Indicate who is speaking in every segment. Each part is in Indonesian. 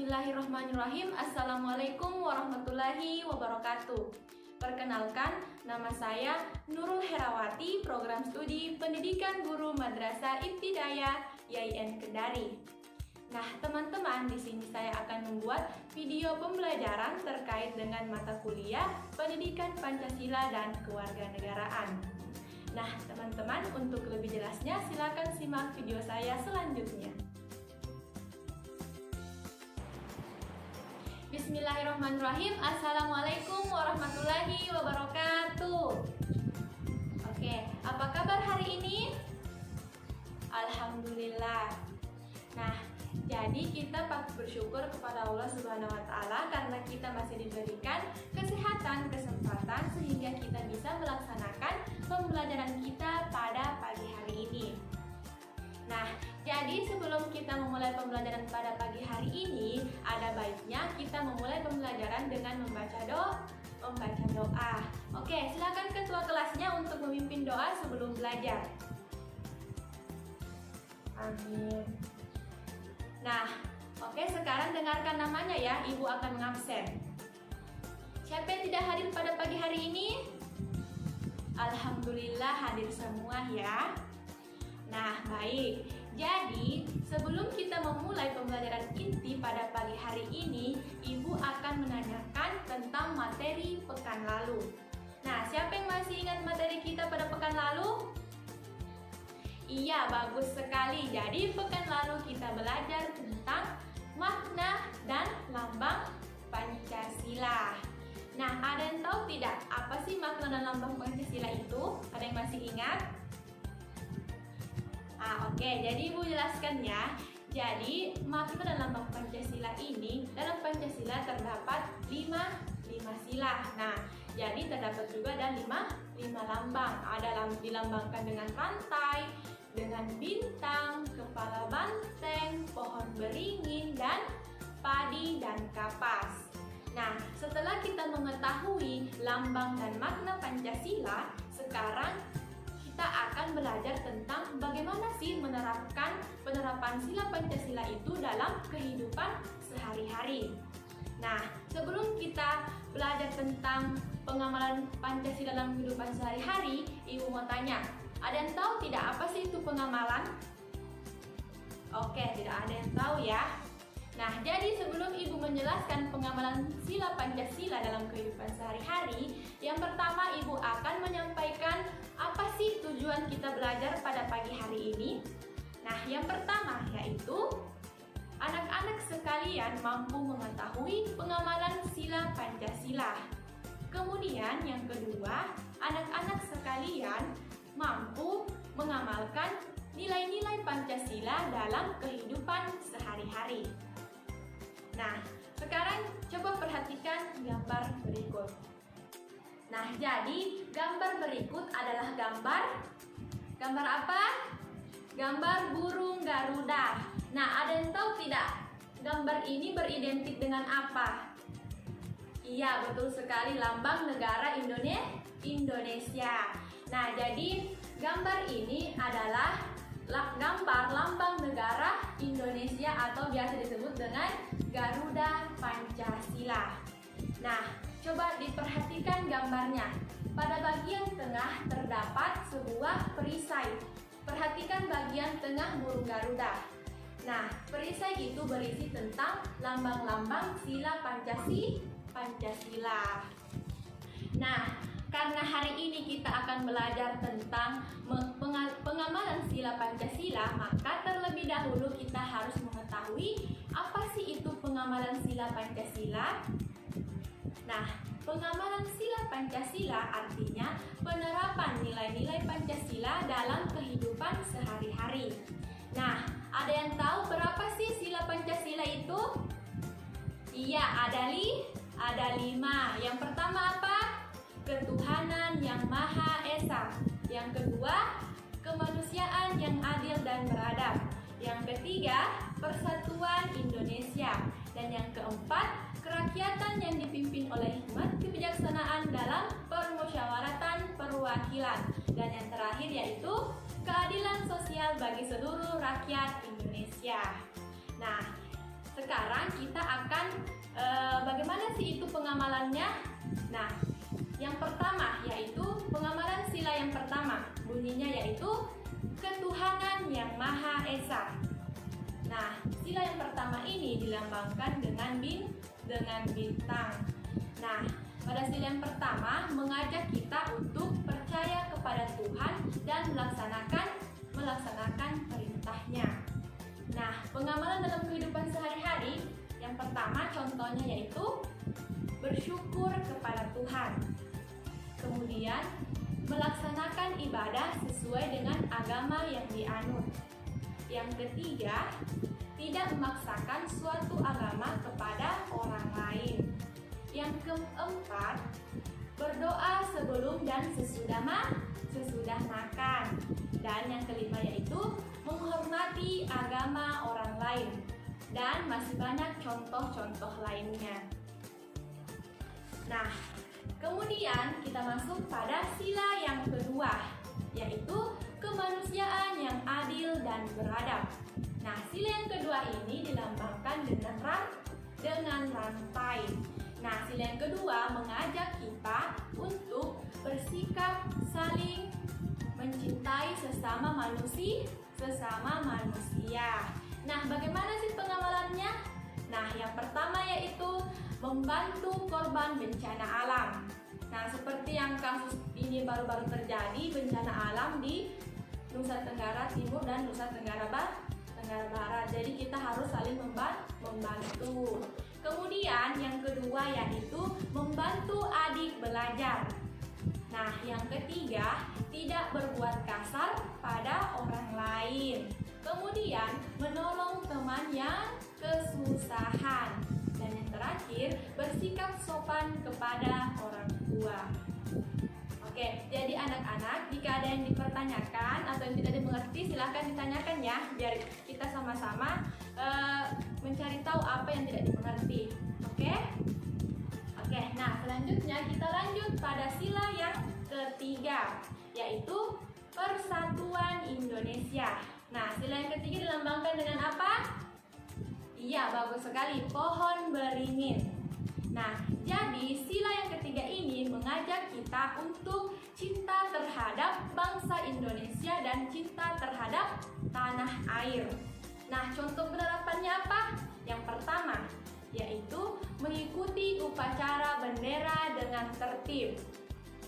Speaker 1: Bismillahirrahmanirrahim. Assalamualaikum warahmatullahi wabarakatuh. Perkenalkan, nama saya Nurul Herawati, Program Studi Pendidikan Guru Madrasah Ibtidaiyah YIN Kendari. Nah, teman-teman, di sini saya akan membuat video pembelajaran terkait dengan mata kuliah Pendidikan Pancasila dan Kewarganegaraan. Nah, teman-teman, untuk lebih jelasnya silakan simak video saya selanjutnya. Bismillahirrahmanirrahim. Assalamualaikum warahmatullahi wabarakatuh. Oke, apa kabar hari ini? Alhamdulillah. Nah, jadi kita patut bersyukur kepada Allah Subhanahu wa Ta'ala karena kita masih diberikan kesehatan, kesempatan sehingga kita bisa melaksanakan pembelajaran kita pada pagi hari ini. Nah, jadi sebelum kita memulai pembelajaran pada pagi hari ini, ada baiknya kita memulai pembelajaran dengan membaca doa. Oke, silakan ketua kelasnya untuk memimpin doa sebelum belajar. Amin. Nah, oke, sekarang dengarkan namanya ya, Ibu akan mengabsen. Siapa yang tidak hadir pada pagi hari ini? Alhamdulillah hadir semua ya. Nah, baik. Jadi, sebelum kita memulai pembelajaran inti pada pagi hari ini, Ibu akan menanyakan tentang materi pekan lalu. Nah, siapa yang masih ingat materi kita pada pekan lalu? Iya, bagus sekali. Jadi, pekan lalu kita belajar tentang makna dan lambang Pancasila. Nah, ada yang tahu tidak apa sih makna dan lambang Pancasila itu? Ada yang masih ingat? Oke, jadi Ibu jelaskan ya. Jadi, makna dan lambang Pancasila ini, dalam Pancasila terdapat 5 sila. Nah, jadi terdapat juga ada 5 lambang. Ada dilambangkan dengan pantai, dengan bintang, kepala banteng, pohon beringin, dan padi dan kapas. Nah, setelah kita mengetahui lambang dan makna Pancasila, sekarang kita akan belajar tentang bagaimana sih penerapan sila Pancasila itu dalam kehidupan sehari-hari. Nah, sebelum kita belajar tentang pengamalan Pancasila dalam kehidupan sehari-hari, Ibu mau tanya, ada yang tahu tidak apa sih itu pengamalan? Oke, tidak ada yang tahu ya. Nah, jadi sebelum Ibu menjelaskan pengamalan sila Pancasila dalam kehidupan sehari-hari, yang pertama Ibu akan menyampaikan apa sih tujuan kita belajar pada pagi hari ini. Nah, yang pertama yaitu anak-anak sekalian mampu mengetahui pengamalan sila Pancasila. Kemudian yang kedua, anak-anak sekalian mampu mengamalkan nilai-nilai Pancasila dalam kehidupan sehari-hari. Nah, sekarang coba perhatikan gambar berikut. Nah, jadi gambar berikut adalah gambar apa? Gambar burung Garuda. Nah, ada yang tahu tidak? Gambar ini beridentik dengan apa? Iya, betul sekali, lambang negara Indonesia. Nah, jadi gambar ini adalah gambar lambang negara Indonesia atau biasa disebut dengan Garuda Pancasila. Nah, coba diperhatikan gambarnya. Pada bagian tengah terdapat sebuah perisai. Perhatikan bagian tengah burung Garuda. Nah, perisai itu berisi tentang lambang-lambang sila Pancasila. Nah, karena hari ini kita akan belajar tentang pengamalan sila Pancasila, maka terlebih dahulu kita harus mengetahui apa sih itu pengamalan sila Pancasila. Nah, pengamalan sila Pancasila artinya penerapan nilai-nilai Pancasila dalam kehidupan sehari-hari. Nah, ada yang tahu berapa sih sila Pancasila itu? Iya, ada 5. Yang pertama apa? Ketuhanan yang Maha Esa. Yang kedua, kemanusiaan yang adil dan beradab. Yang ketiga, persatuan Indonesia. Dan yang keempat, kerakyatan yang dipimpin oleh hikmat kebijaksanaan dalam permusyawaratan perwakilan. Dan yang terakhir yaitu keadilan sosial bagi seluruh rakyat Indonesia. Nah, sekarang kita akan bagaimana sih itu pengamalannya? Nah, yang pertama yaitu pengamalan sila yang pertama. Bunyinya yaitu ketuhanan yang Maha Esa. Nah, sila yang pertama ini dilambangkan dengan bintang. Nah, pada sila yang pertama mengajak kita untuk percaya kepada Tuhan dan melaksanakan perintahnya. Nah, pengamalan dalam kehidupan sehari-hari yang pertama contohnya yaitu bersyukur kepada Tuhan. Kemudian melaksanakan ibadah sesuai dengan agama yang dianut. Yang ketiga, tidak memaksakan suatu agama kepada orang lain. Yang keempat, berdoa sebelum dan sesudah makan. Dan yang kelima yaitu menghormati agama orang lain. Dan masih banyak contoh-contoh lainnya. Nah, kemudian kita masuk pada sila yang kedua, yaitu kemanusiaan yang adil dan beradab. Nah, sila yang kedua ini dilambangkan dengan rantai. Nah, sila yang kedua mengajak kita untuk bersikap saling mencintai sesama manusia. Nah, bagaimana sih pengamalannya? Nah, yang pertama yaitu membantu korban bencana alam. Nah, seperti yang kasus ini baru-baru terjadi, bencana alam di Nusa Tenggara Timur dan Nusa Tenggara Barat. Jadi kita harus saling membantu. Kemudian yang kedua yaitu membantu adik belajar. Nah, yang ketiga, tidak berbuat kasar pada orang lain. Kemudian menolong teman yang kesusahan. Dan yang terakhir, bersikap sopan kepada orang tua. Oke, jadi anak-anak, jika ada yang dipertanyakan atau yang tidak dimengerti, silahkan ditanyakan ya, biar kita sama-sama mencari tahu apa yang tidak dimengerti. Oke? Oke, nah selanjutnya kita lanjut pada sila yang ketiga, yaitu Persatuan Indonesia. Nah, sila yang ketiga dilambangkan dengan apa? Iya, bagus sekali, pohon beringin. Nah, jadi sila yang ketiga ini mengajak kita untuk cinta terhadap bangsa Indonesia dan cinta terhadap tanah air. Nah, contoh penerapannya apa? Yang pertama, yaitu mengikuti upacara bendera dengan tertib.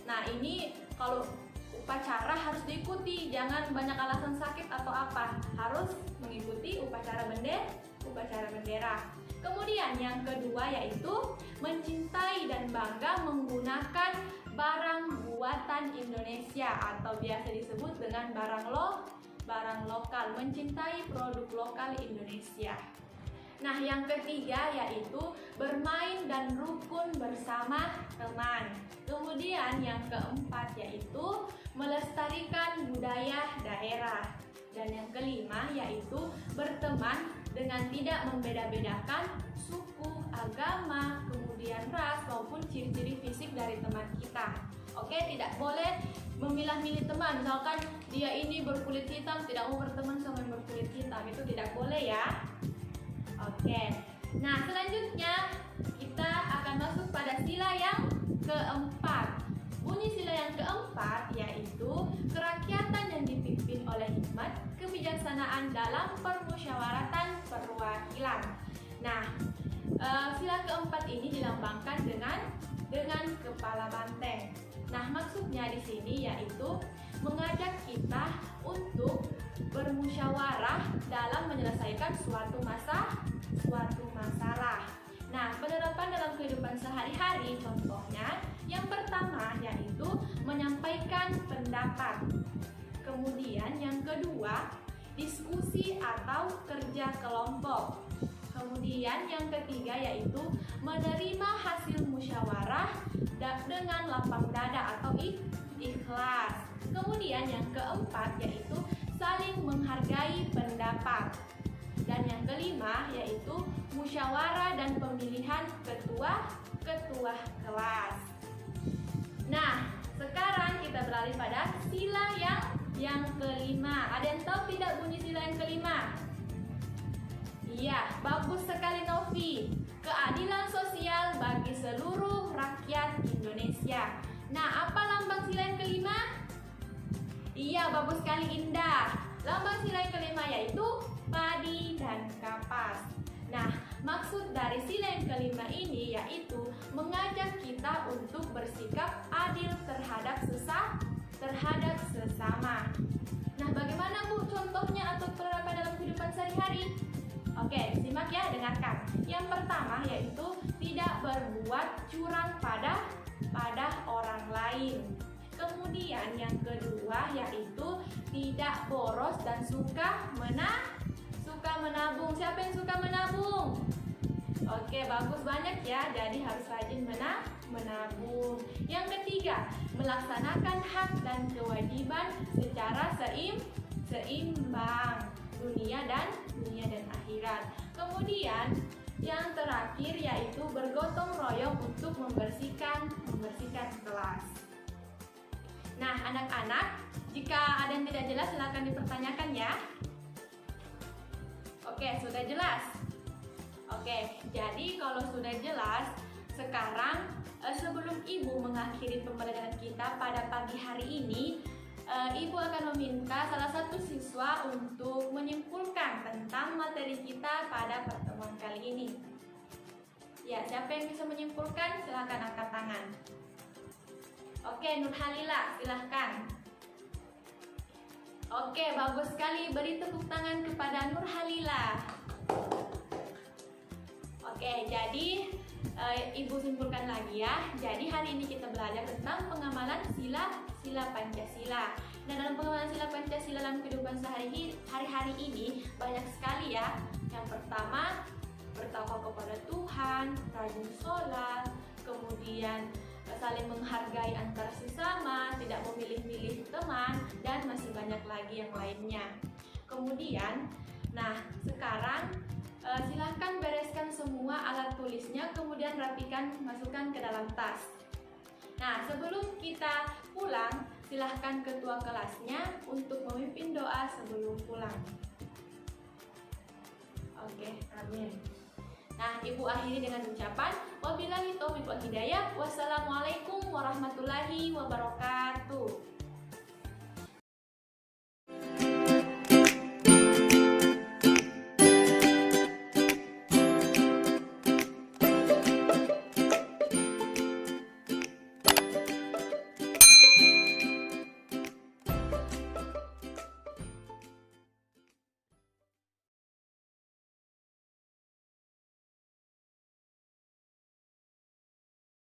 Speaker 1: Nah, ini kalau upacara harus diikuti, jangan banyak alasan sakit atau apa. Harus mengikuti upacara bendera. Kemudian yang kedua yaitu mencintai dan bangga menggunakan barang buatan Indonesia atau biasa disebut dengan barang lokal, mencintai produk lokal Indonesia. Nah, yang ketiga yaitu bermain dan rukun bersama teman. Kemudian yang keempat yaitu melestarikan budaya daerah. Dan yang kelima yaitu berteman dengan tidak membeda-bedakan suku, agama, kemudian ras maupun ciri-ciri fisik dari teman kita. Oke, tidak boleh memilah-milih teman. Misalkan dia ini berkulit hitam, tidak mau berteman sama yang berkulit hitam, itu tidak boleh ya. Oke, nah selanjutnya kita akan masuk pada sila yang keempat. Bunyi sila yang keempat yaitu kerakyatan yang dipimpin oleh hikmat kebijaksanaan dalam permusyawaratan perwakilan. Nah, sila keempat ini dilambangkan dengan kepala banteng. Nah, maksudnya di sini yaitu mengajak kita untuk bermusyawarah dalam menyelesaikan suatu masalah. Nah, penerapan dalam kehidupan sehari-hari contohnya yang pertama yaitu menyampaikan pendapat. Kemudian yang kedua, diskusi atau kerja kelompok. Kemudian yang ketiga yaitu menerima hasil musyawarah dengan lapang dada atau ikhlas. Kemudian yang keempat yaitu saling menghargai pendapat. Dan yang kelima yaitu musyawarah dan pemilihan ketua kelas. Nah, sekarang kita beralih pada sila yang kelima. Ada yang tahu tidak bunyi sila yang kelima? Iya, bagus sekali Novi. Keadilan sosial bagi seluruh rakyat Indonesia. Nah, apa lambang sila yang kelima? Iya, bagus sekali Indah. Lambang sila yang kelima yaitu padi dan kapas. Nah, maksud dari sila yang kelima ini yaitu mengajak kita untuk bersikap adil terhadap sesama. Nah, bagaimana Bu contohnya atau penerapan dalam kehidupan sehari-hari? Oke, simak ya, dengarkan. Yang pertama yaitu tidak berbuat curang pada orang lain. Kemudian yang kedua yaitu tidak boros dan suka menabung. Siapa yang suka menabung? Oke, bagus banyak ya. Jadi harus rajin menabung. Yang ketiga, melaksanakan hak dan kewajiban secara seimbang dunia dan akhirat. Kemudian yang terakhir yaitu bergotong royong untuk membersihkan kelas. Nah, anak-anak, jika ada yang tidak jelas silakan dipertanyakan ya. Oke, sudah jelas? Oke, jadi kalau sudah jelas, sekarang sebelum Ibu mengakhiri pembelajaran kita pada pagi hari ini, Ibu akan meminta salah satu siswa untuk menyimpulkan tentang materi kita pada pertemuan kali ini. Ya, siapa yang bisa menyimpulkan? Silakan angkat tangan. Oke, Nurhalila, silahkan. Oke, bagus sekali. Beri tepuk tangan kepada Nurhalila. Oke, jadi Ibu simpulkan lagi ya. Jadi hari ini kita belajar tentang pengamalan sila Pancasila. Nah, dalam pengamalan sila Pancasila dalam kehidupan sehari-hari ini banyak sekali ya. Yang pertama, bertakwa kepada Tuhan, rajin sholat, kemudian saling menghargai antar sesama, tidak memilih-milih teman, dan masih banyak lagi yang lainnya. Kemudian, nah sekarang silahkan bereskan semua alat tulisnya, kemudian rapikan, masukkan ke dalam tas. Nah, sebelum kita pulang, silahkan ketua kelasnya untuk memimpin doa sebelum pulang. Oke, amin. Nah, Ibu akhiri dengan ucapan wabillahi taufiq wal hidayah. Wassalamualaikum warahmatullahi wabarakatuh.